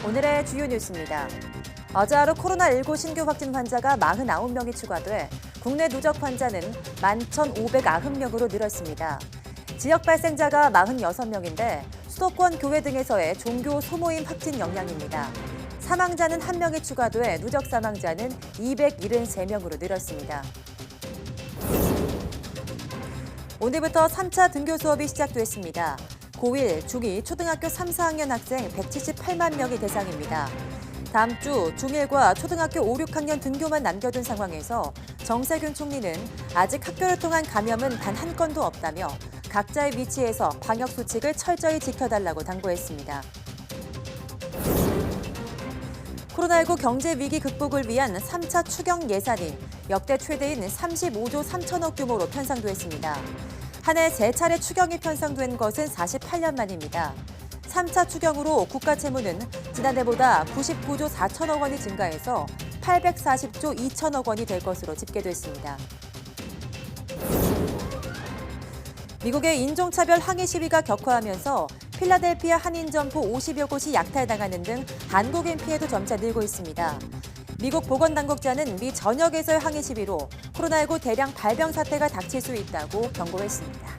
오늘의 주요 뉴스입니다. 어제 하루 코로나19 신규 확진 환자가 49명이 추가돼 국내 누적 환자는 11,590명으로 늘었습니다. 지역 발생자가 46명인데 수도권 교회 등에서의 종교 소모임 확진 영향입니다. 사망자는 1명이 추가돼 누적 사망자는 273명으로 늘었습니다. 오늘부터 3차 등교 수업이 시작됐습니다. 고1, 중2, 초등학교 3, 4학년 학생 178만 명이 대상입니다. 다음 주 중1과 초등학교 5, 6학년 등교만 남겨둔 상황에서 정세균 총리는 아직 학교를 통한 감염은 단 한 건도 없다며 각자의 위치에서 방역 수칙을 철저히 지켜달라고 당부했습니다. 코로나19 경제 위기 극복을 위한 3차 추경 예산이 역대 최대인 35조 3천억 규모로 편성됐습니다. 한 해 3차례 추경이 편성된 것은 48년 만입니다. 3차 추경으로 국가 채무는 지난해보다 99조 4천억 원이 증가해서 840조 2천억 원이 될 것으로 집계됐습니다. 미국의 인종차별 항의 시위가 격화하면서 필라델피아 한인점포 50여 곳이 약탈당하는 등 한국인 피해도 점차 늘고 있습니다. 미국 보건당국자는 미 전역에서의 항의 시위로 코로나19 대량 발병 사태가 닥칠 수 있다고 경고했습니다.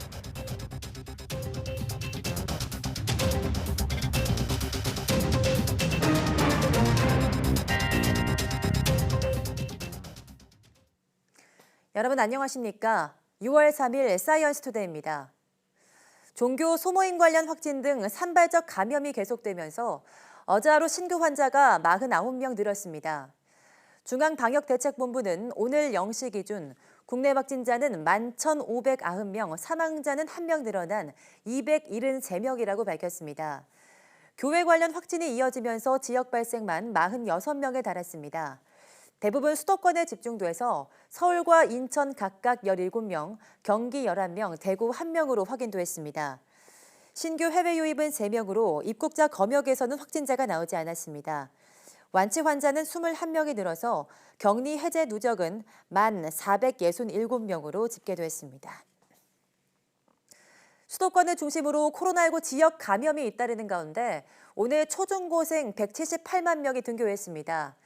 여러분 안녕하십니까? 6월 3일 사이언스 투데이입니다. 종교 소모임 관련 확진 등 산발적 감염이 계속되면서 어제 하루 신규 환자가 49명 늘었습니다. 중앙방역대책본부는 오늘 0시 기준 국내 확진자는 11,590명, 사망자는 1명 늘어난 273명이라고 밝혔습니다. 교회 관련 확진이 이어지면서 지역 발생만 46명에 달했습니다. 대부분 수도권에 집중돼서 서울과 인천 각각 17명, 경기 11명, 대구 1명으로 확인됐습니다. 신규 해외 유입은 3명으로 입국자 검역에서는 확진자가 나오지 않았습니다. 완치 환자는 21명이 늘어서 격리 해제 누적은 1,467명으로 집계됐습니다. 수도권을 중심으로 코로나19 지역 감염이 잇따르는 가운데 오늘 초중고생 178만 명이 등교했습니다.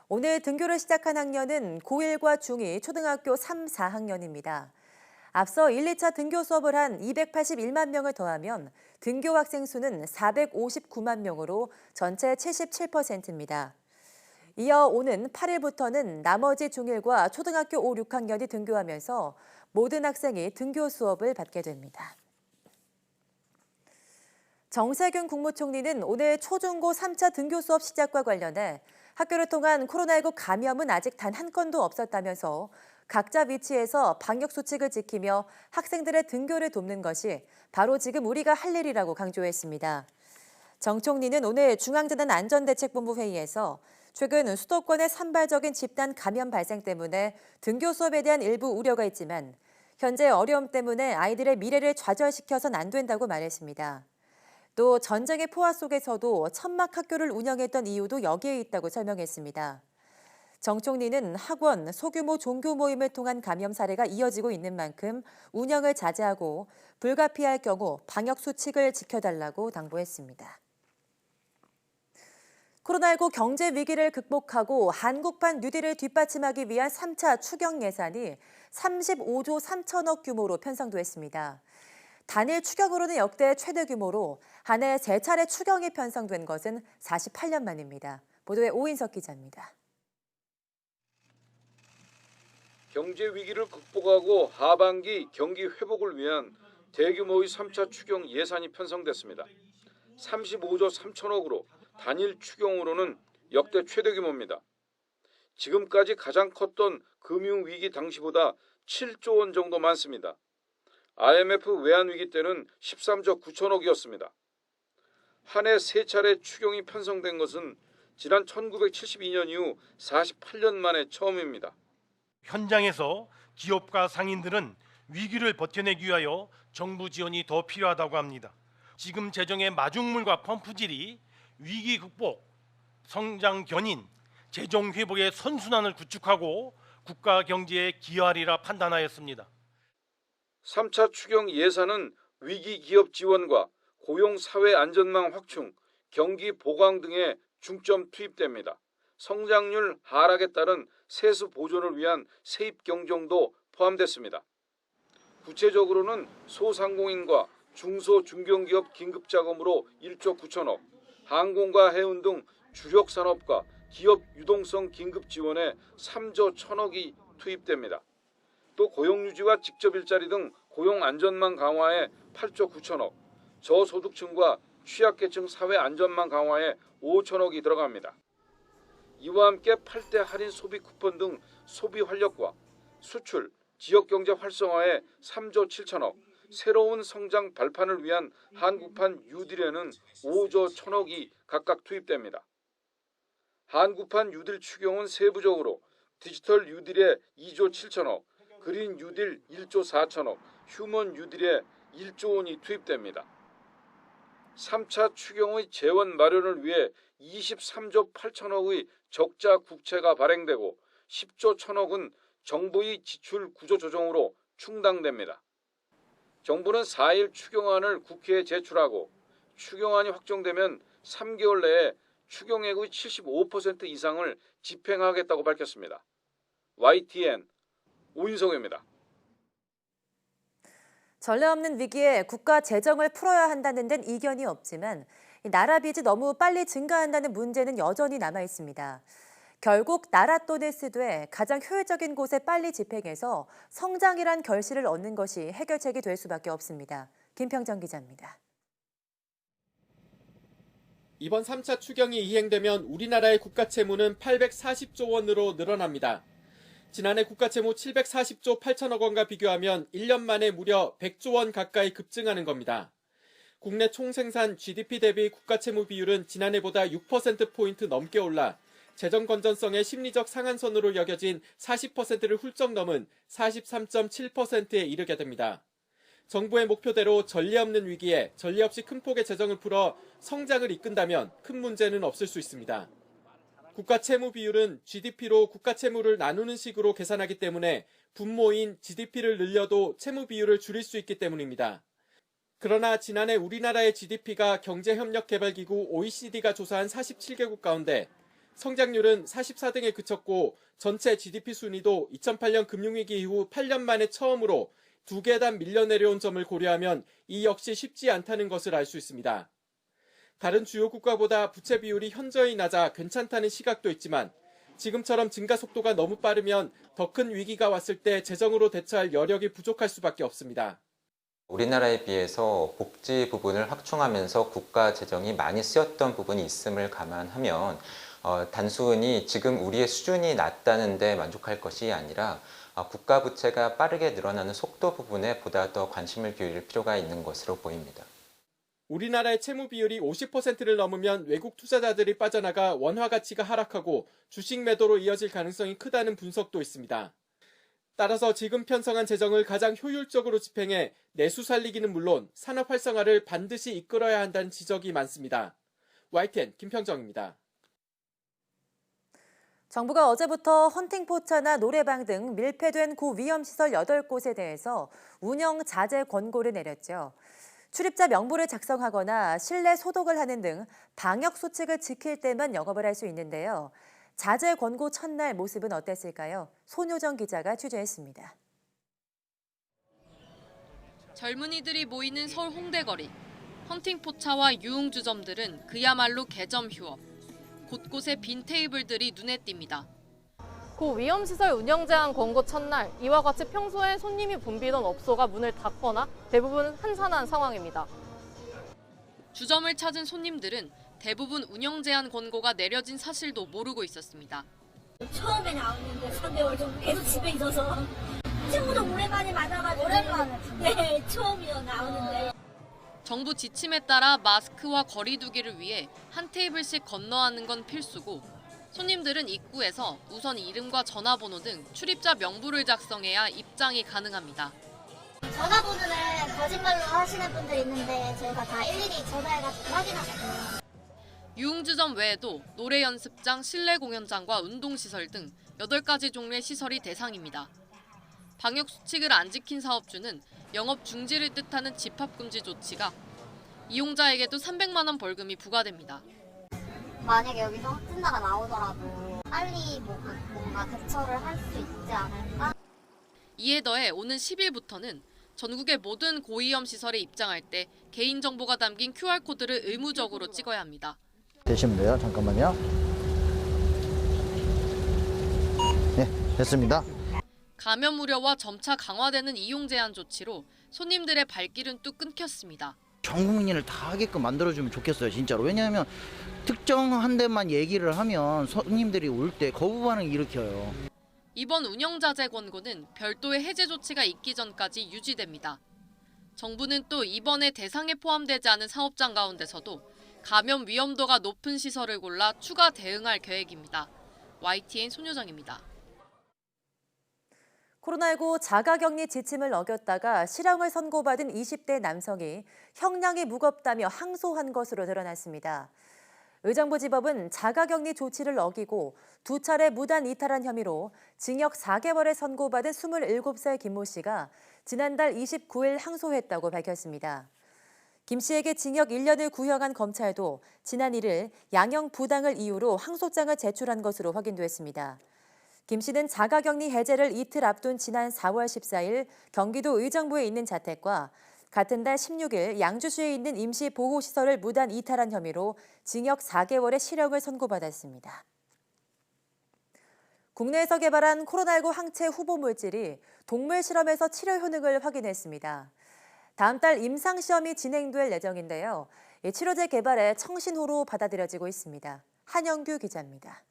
오늘 등교를 시작한 학년은 고1과 중2, 초등학교 3, 4학년입니다. 앞서 1, 2차 등교 수업을 한 281만 명을 더하면 등교 학생 수는 459만 명으로 전체 77%입니다. 이어 오는 8일부터는 나머지 중1과 초등학교 5, 6학년이 등교하면서 모든 학생이 등교 수업을 받게 됩니다. 정세균 국무총리는 오늘 초중고 3차 등교 수업 시작과 관련해 학교를 통한 코로나19 감염은 아직 단 한 건도 없었다면서 각자 위치에서 방역 수칙을 지키며 학생들의 등교를 돕는 것이 바로 지금 우리가 할 일이라고 강조했습니다. 정 총리는 오늘 중앙재난안전대책본부 회의에서 최근 수도권의 산발적인 집단 감염 발생 때문에 등교 수업에 대한 일부 우려가 있지만 현재 어려움 때문에 아이들의 미래를 좌절시켜선 안 된다고 말했습니다. 또 전쟁의 포화 속에서도 천막 학교를 운영했던 이유도 여기에 있다고 설명했습니다. 정 총리는 학원, 소규모 종교 모임을 통한 감염 사례가 이어지고 있는 만큼 운영을 자제하고 불가피할 경우 방역 수칙을 지켜달라고 당부했습니다. 코로나19 경제 위기를 극복하고 한국판 뉴딜을 뒷받침하기 위한 3차 추경 예산이 35조 3천억 규모로 편성됐습니다. 단일 추경으로는 역대 최대 규모로 한 해 3차례 추경이 편성된 것은 48년 만입니다. 보도에 오인석 기자입니다. 경제 위기를 극복하고 하반기 경기 회복을 위한 대규모의 3차 추경 예산이 편성됐습니다. 35조 3천억으로 단일 추경으로는 역대 최대 규모입니다. 지금까지 가장 컸던 금융위기 당시보다 7조 원 정도 많습니다. IMF 외환위기 때는 13조 9천억이었습니다. 한 해 3차례 추경이 편성된 것은 지난 1972년 이후 48년 만에 처음입니다. 현장에서 기업과 상인들은 위기를 버텨내기 위하여 정부 지원이 더 필요하다고 합니다. 지금 재정의 마중물과 펌프질이 위기 극복, 성장 견인, 재정 회복의 선순환을 구축하고 국가 경제에 기여하리라 판단하였습니다. 3차 추경 예산은 위기 기업 지원과 고용 사회 안전망 확충, 경기 보강 등의 중점 투입됩니다. 성장률 하락에 따른 세수 보존을 위한 세입 경정도 포함됐습니다. 구체적으로는 소상공인과 중소 중견기업 긴급자금으로 1조 9천억, 항공과 해운 등 주력 산업과 기업 유동성 긴급 지원에 3조 1천억이 투입됩니다. 또 고용유지와 직접 일자리 등 고용 안전망 강화에 8조 9천억, 저소득층과 취약계층 사회 안전망 강화에 5천억이 들어갑니다. 이와 함께 8대 할인 소비 쿠폰 등 소비 활력과 수출, 지역경제 활성화에 3조 7천억, 새로운 성장 발판을 위한 한국판 뉴딜에는 5조 1천억이 각각 투입됩니다. 한국판 뉴딜 추경은 세부적으로 디지털 뉴딜에 2조 7천억, 그린 뉴딜 1조 4천억, 휴먼 뉴딜에 1조 원이 투입됩니다. 3차 추경의 재원 마련을 위해 23조 8천억의 적자 국채가 발행되고 10조 1천억은 정부의 지출 구조 조정으로 충당됩니다. 정부는 4일 추경안을 국회에 제출하고 추경안이 확정되면 3개월 내에 추경액의 75% 이상을 집행하겠다고 밝혔습니다. YTN 오인성입니다. 전례 없는 위기에 국가 재정을 풀어야 한다는 데는 이견이 없지만 나라 빚이 너무 빨리 증가한다는 문제는 여전히 남아 있습니다. 결국 나라 돈을 쓰되 가장 효율적인 곳에 빨리 집행해서 성장이란 결실을 얻는 것이 해결책이 될 수밖에 없습니다. 김평정 기자입니다. 이번 3차 추경이 이행되면 우리나라의 국가채무는 840조 원으로 늘어납니다. 지난해 국가채무 740조 8천억 원과 비교하면 1년 만에 무려 100조 원 가까이 급증하는 겁니다. 국내 총생산 GDP 대비 국가채무 비율은 지난해보다 6%포인트 넘게 올라 재정 건전성의 심리적 상한선으로 여겨진 40%를 훌쩍 넘은 43.7%에 이르게 됩니다. 정부의 목표대로 전례 없는 위기에 전례 없이 큰 폭의 재정을 풀어 성장을 이끈다면 큰 문제는 없을 수 있습니다. 국가채무 비율은 GDP로 국가채무를 나누는 식으로 계산하기 때문에 분모인 GDP를 늘려도 채무 비율을 줄일 수 있기 때문입니다. 그러나 지난해 우리나라의 GDP가 경제협력개발기구 OECD가 조사한 47개국 가운데 성장률은 44등에 그쳤고 전체 GDP 순위도 2008년 금융위기 이후 8년 만에 처음으로 2계단 밀려 내려온 점을 고려하면 이 역시 쉽지 않다는 것을 알 수 있습니다. 다른 주요 국가보다 부채 비율이 현저히 낮아 괜찮다는 시각도 있지만 지금처럼 증가 속도가 너무 빠르면 더 큰 위기가 왔을 때 재정으로 대처할 여력이 부족할 수밖에 없습니다. 우리나라에 비해서 복지 부분을 확충하면서 국가 재정이 많이 쓰였던 부분이 있음을 감안하면 단순히 지금 우리의 수준이 낮다는 데 만족할 것이 아니라 국가 부채가 빠르게 늘어나는 속도 부분에 보다 더 관심을 기울일 필요가 있는 것으로 보입니다. 우리나라의 채무 비율이 50%를 넘으면 외국 투자자들이 빠져나가 원화 가치가 하락하고 주식 매도로 이어질 가능성이 크다는 분석도 있습니다. 따라서 지금 편성한 재정을 가장 효율적으로 집행해 내수 살리기는 물론 산업 활성화를 반드시 이끌어야 한다는 지적이 많습니다. YTN 김평정입니다. 정부가 어제부터 헌팅포차나 노래방 등 밀폐된 고위험시설 8곳에 대해서 운영 자제 권고를 내렸죠. 출입자 명부를 작성하거나 실내 소독을 하는 등 방역 수칙을 지킬 때만 영업을 할 수 있는데요. 자제 권고 첫날 모습은 어땠을까요? 손효정 기자가 취재했습니다. 젊은이들이 모이는 서울 홍대거리. 헌팅포차와 유흥주점들은 그야말로 개점 휴업. 곳곳에 빈 테이블들이 눈에 띕니다. 고위험시설 운영 제한 권고 첫날, 이와 같이 평소에 손님이 붐비던 업소가 문을 닫거나 대부분 한산한 상황입니다. 주점을 찾은 손님들은 대부분 운영 제한 권고가 내려진 사실도 모르고 있었습니다. 처음에 나왔는데 3개월 정도 계속 집에 있어서 친구도 오랜만에 만나가지고 오랜만에 네 처음이요 나오는데 정부 지침에 따라 마스크와 거리 두기를 위해 한 테이블씩 건너앉는 건 필수고 손님들은 입구에서 우선 이름과 전화번호 등 출입자 명부를 작성해야 입장이 가능합니다. 전화번호는 거짓말로 하시는 분들 있는데 저희가 다 일일이 전화해가지고 확인하거든요. 유흥주점 외에도 노래 연습장, 실내 공연장과 운동시설 등 8가지 종류의 시설이 대상입니다. 방역 수칙을 안 지킨 사업주는 영업 중지를 뜻하는 집합금지 조치가 이용자에게도 300만 원 벌금이 부과됩니다. 만약에 여기서 확진자가 나오더라도 빨리 뭔가 대처를 할 수 있지 않을까? 이에 더해 오는 10일부터는 전국의 모든 고위험 시설에 입장할 때 개인정보가 담긴 QR코드를 의무적으로 찍어야 합니다. 되시면 돼요. 잠깐만요. 네, 됐습니다. 감염 우려와 점차 강화되는 이용 제한 조치로 손님들의 발길은 뚝 끊겼습니다. 전 국민을 다 하게끔 만들어주면 좋겠어요, 진짜로. 왜냐하면 특정한 데만 얘기를 하면 손님들이 올 때 거부 반응 일으켜요. 이번 운영자재 권고는 별도의 해제 조치가 있기 전까지 유지됩니다. 정부는 또 이번에 대상에 포함되지 않은 사업장 가운데서도 감염 위험도가 높은 시설을 골라 추가 대응할 계획입니다. YTN 손효정입니다. 코로나19 자가격리 지침을 어겼다가 실형을 선고받은 20대 남성이 형량이 무겁다며 항소한 것으로 드러났습니다. 의정부지법은 자가격리 조치를 어기고 2차례 무단 이탈한 혐의로 징역 4개월에 선고받은 27살 김모 씨가 지난달 29일 항소했다고 밝혔습니다. 김 씨에게 징역 1년을 구형한 검찰도 지난 1일 양형 부당을 이유로 항소장을 제출한 것으로 확인됐습니다. 김 씨는 자가격리 해제를 이틀 앞둔 지난 4월 14일 경기도 의정부에 있는 자택과 같은 달 16일 양주시에 있는 임시보호시설을 무단 이탈한 혐의로 징역 4개월의 실형을 선고받았습니다. 국내에서 개발한 코로나19 항체 후보 물질이 동물 실험에서 치료 효능을 확인했습니다. 다음 달 임상시험이 진행될 예정인데요. 치료제 개발에 청신호로 받아들여지고 있습니다. 한영규 기자입니다.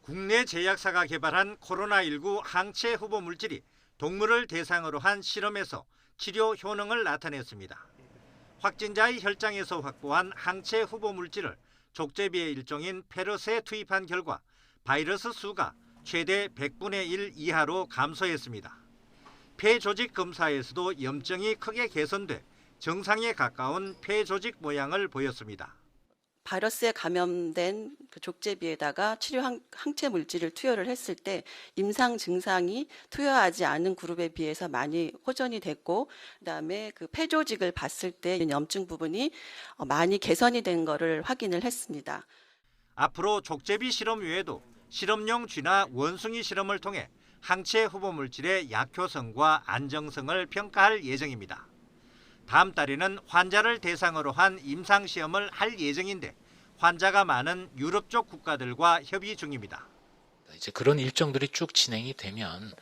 국내 제약사가 개발한 코로나19 항체 후보 물질이 동물을 대상으로 한 실험에서 치료 효능을 나타냈습니다. 확진자의 혈장에서 확보한 항체 후보 물질을 족제비의 일종인 페럿에 투입한 결과 바이러스 수가 최대 100분의 1 이하로 감소했습니다. 폐 조직 검사에서도 염증이 크게 개선돼 정상에 가까운 폐 조직 모양을 보였습니다. 바이러스에 감염된 그 족제비에다가 치료 항체 물질을 투여를 했을 때 임상 증상이 투여하지 않은 그룹에 비해서 많이 호전이 됐고, 그다음에 그 폐 조직을 봤을 때 염증 부분이 많이 개선이 된 것을 확인을 했습니다. 앞으로 족제비 실험 외에도 실험용 쥐나 원숭이 실험을 통해 항체 후보 물질의 약효성과 안정성을 평가할 예정입니다. 다음 달에는 환자를 대상으로 한 임상시험을 할 예정인데 환자가 많은 유럽 쪽 국가들과 협의 중입니다. 이제 그런 일정들이 쭉 진행이 되면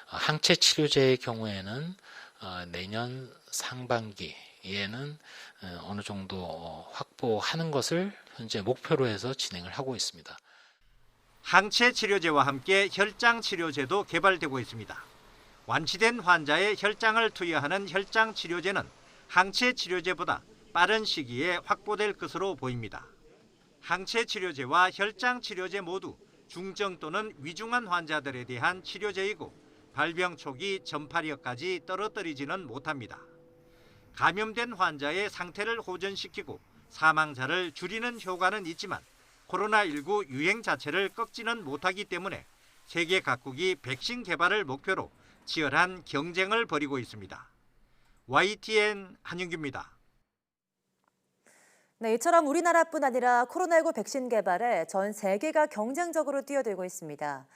항체 치료제의 경우에는 내년 상반기에는 어느 정도 확보하는 것을 현재 목표로 해서 진행을 하고 있습니다. 항체 치료제와 함께 혈장 치료제도 개발되고 있습니다. 완치된 환자의 혈장을 투여하는 혈장 치료제는 항체 치료제보다 빠른 시기에 확보될 것으로 보입니다. 항체 치료제와 혈장 치료제 모두 중증 또는 위중한 환자들에 대한 치료제이고 발병 초기 전파력까지 떨어뜨리지는 못합니다. 감염된 환자의 상태를 호전시키고 사망자를 줄이는 효과는 있지만 코로나19 유행 자체를 꺾지는 못하기 때문에 세계 각국이 백신 개발을 목표로 치열한 경쟁을 벌이고 있습니다. YTN 한윤규입니다. 네, 이처럼 우리나라뿐 아니라 코로나19 백신 개발에 전 세계가 경쟁적으로 뛰어들고 있습니다.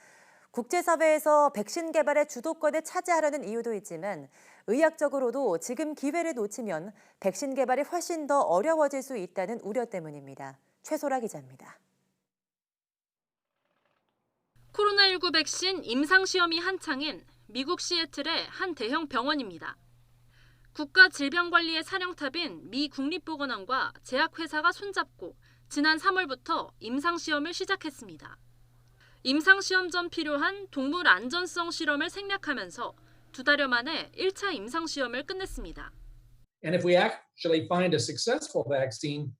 국제사회에서 백신 개발의 주도권을 차지하려는 이유도 있지만 의학적으로도 지금 기회를 놓치면 백신 개발이 훨씬 더 어려워질 수 있다는 우려 때문입니다. 최소라 기자입니다. 코로나19 백신 임상시험이 한창인 미국 시애틀의 한 대형 병원입니다. 국가질병관리의 사령탑인 미 국립보건원과 제약회사가 손잡고 지난 3월부터 임상시험을 시작했습니다. 임상시험 전 필요한 동물 안전성 실험을 생략하면서 2달여 만에 1차 임상시험을 끝냈습니다. And if we actually find a successful vaccine,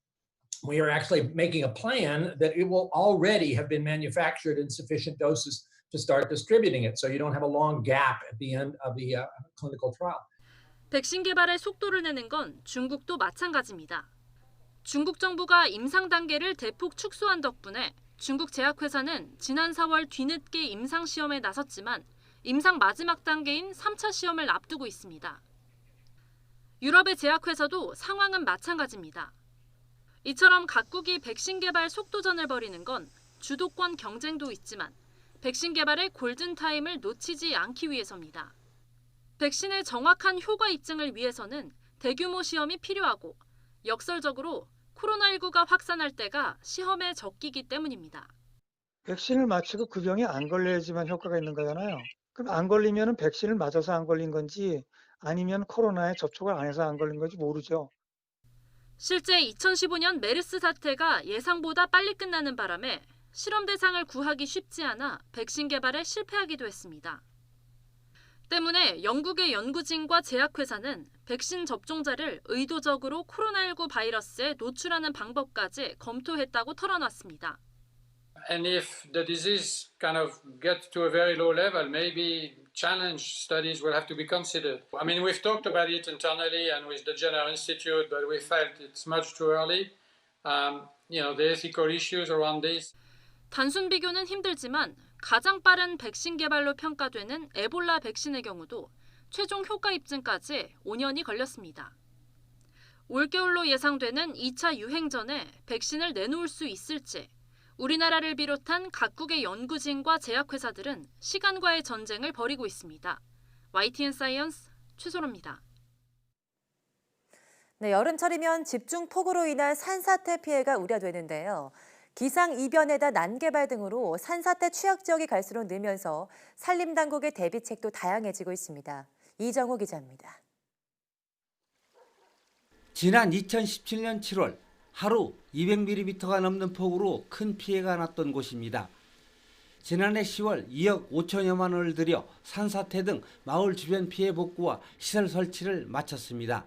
we are actually making a plan that it will already have been manufactured in sufficient doses to start distributing it, so you don't have a long gap at the end of the clinical trial. 백신 개발에 속도를 내는 건 중국도 마찬가지입니다. 중국 정부가 임상 단계를 대폭 축소한 덕분에 중국 제약회사는 지난 4월 뒤늦게 임상 시험에 나섰지만 임상 마지막 단계인 3차 시험을 앞두고 있습니다. 유럽의 제약회사도 상황은 마찬가지입니다. 이처럼 각국이 백신 개발 속도전을 벌이는 건 주도권 경쟁도 있지만 백신 개발의 골든타임을 놓치지 않기 위해서입니다. 백신의 정확한 효과 입증을 위해서는 대규모 시험이 필요하고 역설적으로 코로나19가 확산할 때가 시험의 적기이기 때문입니다. 백신을 맞추고 그 병에 안 걸려야지만 효과가 있는 거잖아요. 그럼 안 걸리면 백신을 맞아서 안 걸린 건지 아니면 코로나에 접촉을 안 해서 안 걸린 건지 모르죠. 실제 2015년 메르스 사태가 예상보다 빨리 끝나는 바람에 실험 대상을 구하기 쉽지 않아 백신 개발에 실패하기도 했습니다. 때문에 영국의 연구진과 제약회사는 백신 접종자를 의도적으로 코로나19 바이러스에 노출하는 방법까지 검토했다고 털어놨습니다. And if the disease kind of gets to a very low level, maybe challenge studies will have to be considered. I mean, we've talked about it internally and with the Jenner Institute, but we felt it's much too early. The ethical issues around this. 단순 비교는 힘들지만 가장 빠른 백신 개발로 평가되는 에볼라 백신의 경우도 최종 효과 입증까지 5년이 걸렸습니다. 올겨울로 예상되는 2차 유행 전에 백신을 내놓을 수 있을지 우리나라를 비롯한 각국의 연구진과 제약회사들은 시간과의 전쟁을 벌이고 있습니다. YTN 사이언스 최소로입니다. 네, 여름철이면 집중폭우로 인한 산사태 피해가 우려되는데요. 기상이변에다 난개발 등으로 산사태 취약 지역이 갈수록 늘면서 산림당국의 대비책도 다양해지고 있습니다. 이정호 기자입니다. 지난 2017년 7월 하루 200mm가 넘는 폭우로 큰 피해가 났던 곳입니다. 지난해 10월 2억 5천여만 원을 들여 산사태 등 마을 주변 피해 복구와 시설 설치를 마쳤습니다.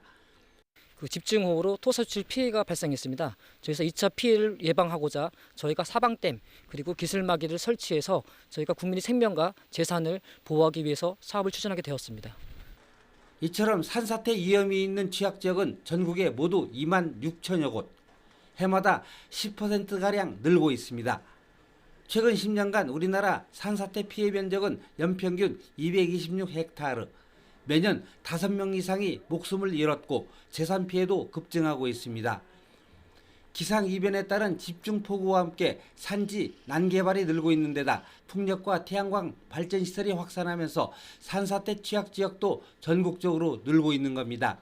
그 집중호우로 토사출 피해가 발생했습니다. 그래서 2차 피해를 예방하고자 저희가 사방댐 그리고 기술막이를 설치해서 저희가 국민의 생명과 재산을 보호하기 위해서 사업을 추진하게 되었습니다. 이처럼 산사태 위험이 있는 취약지역은 전국에 모두 2만 6천여 곳, 해마다 10%가량 늘고 있습니다. 최근 10년간 우리나라 산사태 피해 면적은 연평균 226헥타르, 매년 5명 이상이 목숨을 잃었고 재산 피해도 급증하고 있습니다. 기상이변에 따른 집중폭우와 함께 산지, 난개발이 늘고 있는 데다 풍력과 태양광 발전시설이 확산하면서 산사태 취약지역도 전국적으로 늘고 있는 겁니다.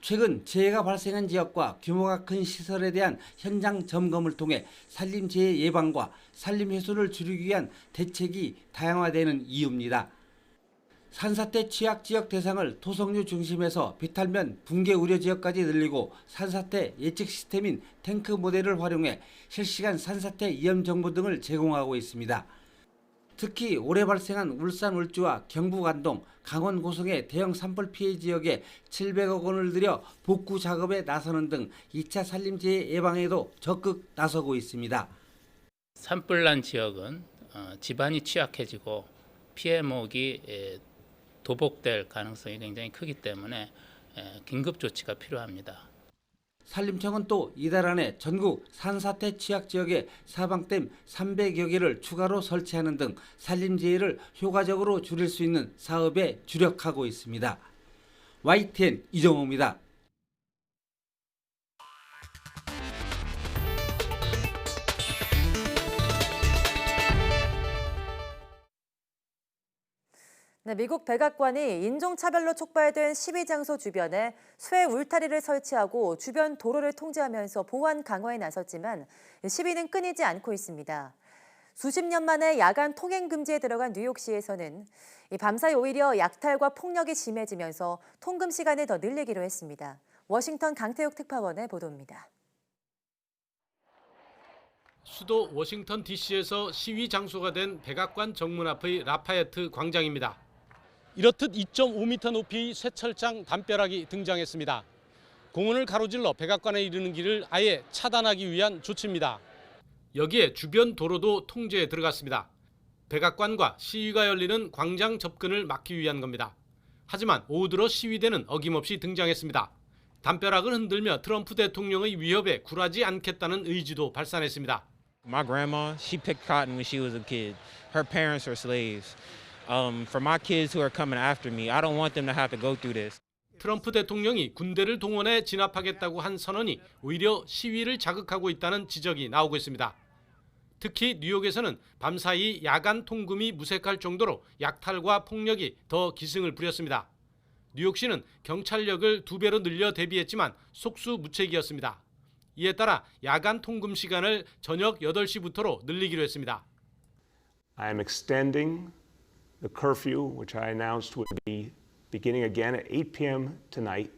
최근 재해가 발생한 지역과 규모가 큰 시설에 대한 현장 점검을 통해 산림재해 예방과 산림훼손을 줄이기 위한 대책이 다양화되는 이유입니다. 산사태 취약지역 대상을 토성류 중심에서 비탈면 붕괴 우려 지역까지 늘리고 산사태 예측 시스템인 탱크 모델을 활용해 실시간 산사태 위험 정보 등을 제공하고 있습니다. 특히 올해 발생한 울산 울주와 경북 안동, 강원 고성의 대형 산불 피해 지역에 700억 원을 들여 복구 작업에 나서는 등 2차 산림재해 예방에도 적극 나서고 있습니다. 산불 난 지역은 지반이 취약해지고 피해목이 도복될 가능성이 굉장히 크기 때문에 긴급 조치가 필요합니다. 산림청은 또 이달 안에 전국 산사태 취약지역에 사방댐 300여 개를 추가로 설치하는 등 산림재해를 효과적으로 줄일 수 있는 사업에 주력하고 있습니다. YTN 이정호입니다. 네, 미국 백악관이 인종차별로 촉발된 시위 장소 주변에 쇠 울타리를 설치하고 주변 도로를 통제하면서 보안 강화에 나섰지만 시위는 끊이지 않고 있습니다. 수십 년 만에 야간 통행 금지에 들어간 뉴욕시에서는 밤사이 오히려 약탈과 폭력이 심해지면서 통금 시간을 더 늘리기로 했습니다. 워싱턴 강태욱 특파원의 보도입니다. 수도 워싱턴 DC에서 시위 장소가 된 백악관 정문 앞의 라파예트 광장입니다. 이렇듯 2.5m 높이의 쇠철장 담벼락이 등장했습니다. 공원을 가로질러 백악관에 이르는 길을 아예 차단하기 위한 조치입니다. 여기에 주변 도로도 통제에 들어갔습니다. 백악관과 시위가 열리는 광장 접근을 막기 위한 겁니다. 하지만 오후 들어 시위대는 어김없이 등장했습니다. 담벼락을 흔들며 트럼프 대통령의 위협에 굴하지 않겠다는 의지도 발산했습니다. My grandma, she picked cotton when she was a kid. Her parents are slaves. For my kids who are coming after me, I don't want them to have to go through this. 트럼프 대통령이 군대를 동원해 진압하겠다고 한 선언이 오히려 시위를 자극하고 있다는 지적이 나오고 있습니다. 특히 뉴욕에서는 밤사이 야간 통금이 무색할 정도로 약탈과 폭력이 더 기승을 부렸습니다. 뉴욕시는 경찰력을 2배로 늘려 대비했지만 속수무책이었습니다. 이에 따라 야간 통금 시간을 저녁 8시부터로 늘리기로 했습니다. I am extending the curfew, which I announced would be beginning again at 8 p.m. tonight,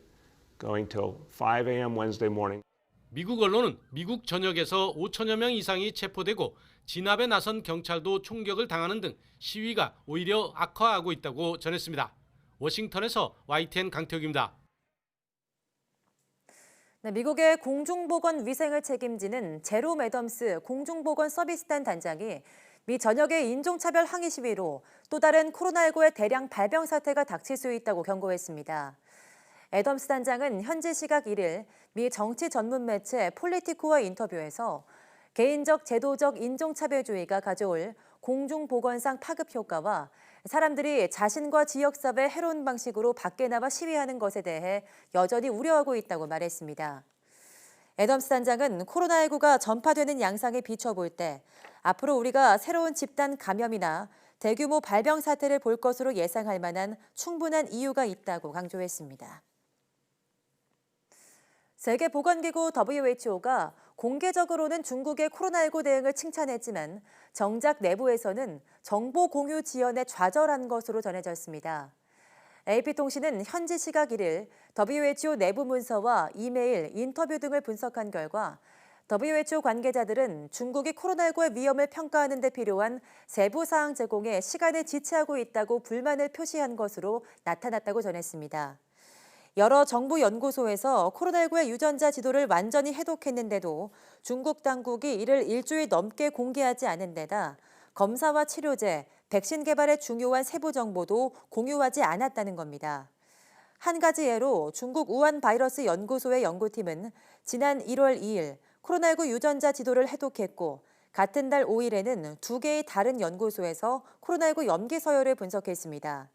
going till 5 a.m. Wednesday morning. 미국 언론은 미국 전역에서 5천여 명 이상이 체포되고 진압에 나선 경찰도 총격을 당하는 등 시위가 오히려 악화하고 있다고 전했습니다. 워싱턴에서 YTN 강태욱입니다. 네, 미국의 공중보건 위생을 책임지는 제롬 애덤스 공중보건 서비스단 단장이 미 전역의 인종차별 항의 시위로 또 다른 코로나19의 대량 발병 사태가 닥칠 수 있다고 경고했습니다. 애덤스 단장은 현지 시각 1일 미 정치 전문 매체 폴리티코와의 인터뷰에서 개인적 제도적 인종차별주의가 가져올 공중보건상 파급 효과와 사람들이 자신과 지역사회의 해로운 방식으로 밖에 나와 시위하는 것에 대해 여전히 우려하고 있다고 말했습니다. 애덤스 단장은 코로나19가 전파되는 양상에 비춰볼 때 앞으로 우리가 새로운 집단 감염이나 대규모 발병 사태를 볼 것으로 예상할 만한 충분한 이유가 있다고 강조했습니다. 세계보건기구 WHO가 공개적으로는 중국의 코로나19 대응을 칭찬했지만 정작 내부에서는 정보 공유 지연에 좌절한 것으로 전해졌습니다. AP통신은 현지 시각 1일 WHO 내부 문서와 이메일, 인터뷰 등을 분석한 결과 WHO 관계자들은 중국이 코로나19의 위험을 평가하는 데 필요한 세부 사항 제공에 시간을 지체하고 있다고 불만을 표시한 것으로 나타났다고 전했습니다. 여러 정부 연구소에서 코로나19의 유전자 지도를 완전히 해독했는데도 중국 당국이 이를 일주일 넘게 공개하지 않은 데다 검사와 치료제, 백신 개발의 중요한 세부 정보도 공유하지 않았다는 겁니다. 한 가지 예로 중국 우한 바이러스 연구소의 연구팀은 지난 1월 2일 코로나19 유전자 지도를 해독했고 같은 달 5일에는 2개의 다른 연구소에서 코로나19 염기 서열을 분석했습니다.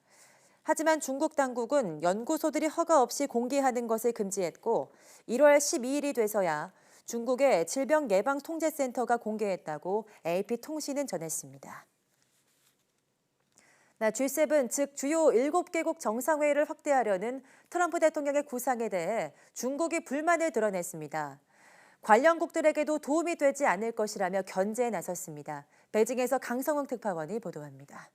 하지만 중국 당국은 연구소들이 허가 없이 공개하는 것을 금지했고 1월 12일이 돼서야 중국의 질병예방통제센터가 공개했다고 AP통신은 전했습니다. G7, 즉 주요 7개국 정상회의를 확대하려는 트럼프 대통령의 구상에 대해 중국이 불만을 드러냈습니다. 관련국들에게도 도움이 되지 않을 것이라며 견제에 나섰습니다. 베이징에서 강성홍 특파원이 보도합니다.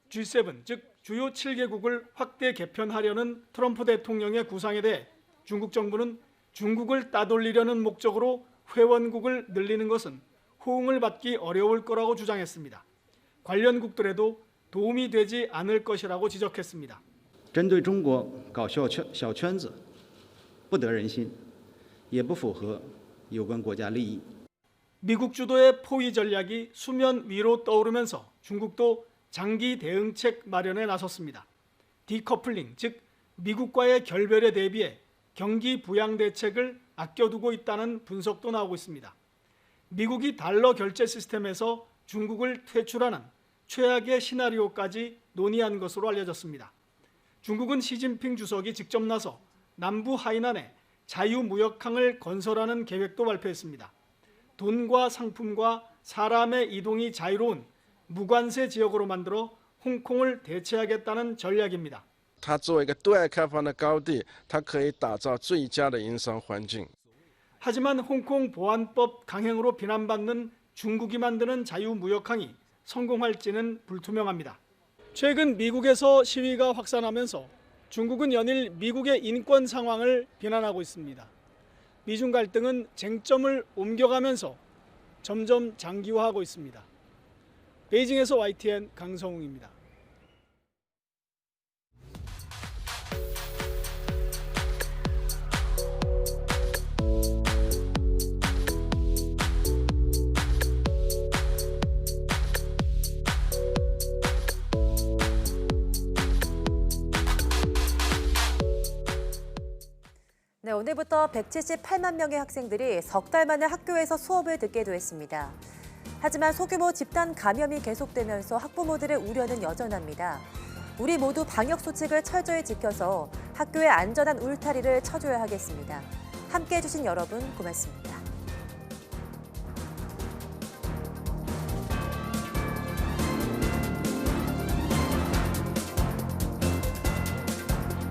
G7, 즉 주요 7개국을 확대 개편하려는 트럼프 대통령의 구상에 대해 중국 정부는 중국을 따돌리려는 목적으로 회원국을 늘리는 것은 호응을 받기 어려울 거라고 주장했습니다. 관련국들에도 도움이 되지 않을 것이라고 지적했습니다. 针对中国搞小圈子不得人心也不符合有关国家利益 미국 주도의 포위 전략이 수면 위로 떠오르면서 중국도 장기 대응책 마련에 나섰습니다. 디커플링, 즉 미국과의 결별에 대비해 경기 부양 대책을 아껴두고 있다는 분석도 나오고 있습니다. 미국이 달러 결제 시스템에서 중국을 퇴출하는 최악의 시나리오까지 논의한 것으로 알려졌습니다. 중국은 시진핑 주석이 직접 나서 남부 하이난에 자유무역항을 건설하는 계획도 발표했습니다. 돈과 상품과 사람의 이동이 자유로운 무관세 지역으로 만들어 홍콩을 대체하겠다는 전략입니다. 它作为一个对外开放的高地，它可以打造最佳的营商环境。 하지만 홍콩 보안법 강행으로 비난받는 중국이 만드는 자유무역항이 성공할지는 불투명합니다. 최근 미국에서 시위가 확산하면서 중국은 연일 미국의 인권 상황을 비난하고 있습니다. 미중 갈등은 쟁점을 옮겨가면서 점점 장기화하고 있습니다. 베이징에서 YTN 강성웅입니다. 네, 오늘부터 178만 명의 학생들이 석 달 만에 학교에서 수업을 듣게 됐습니다. 하지만 소규모 집단 감염이 계속되면서 학부모들의 우려는 여전합니다. 우리 모두 방역 수칙을 철저히 지켜서 학교의 안전한 울타리를 쳐줘야 하겠습니다. 함께해 주신 여러분 고맙습니다.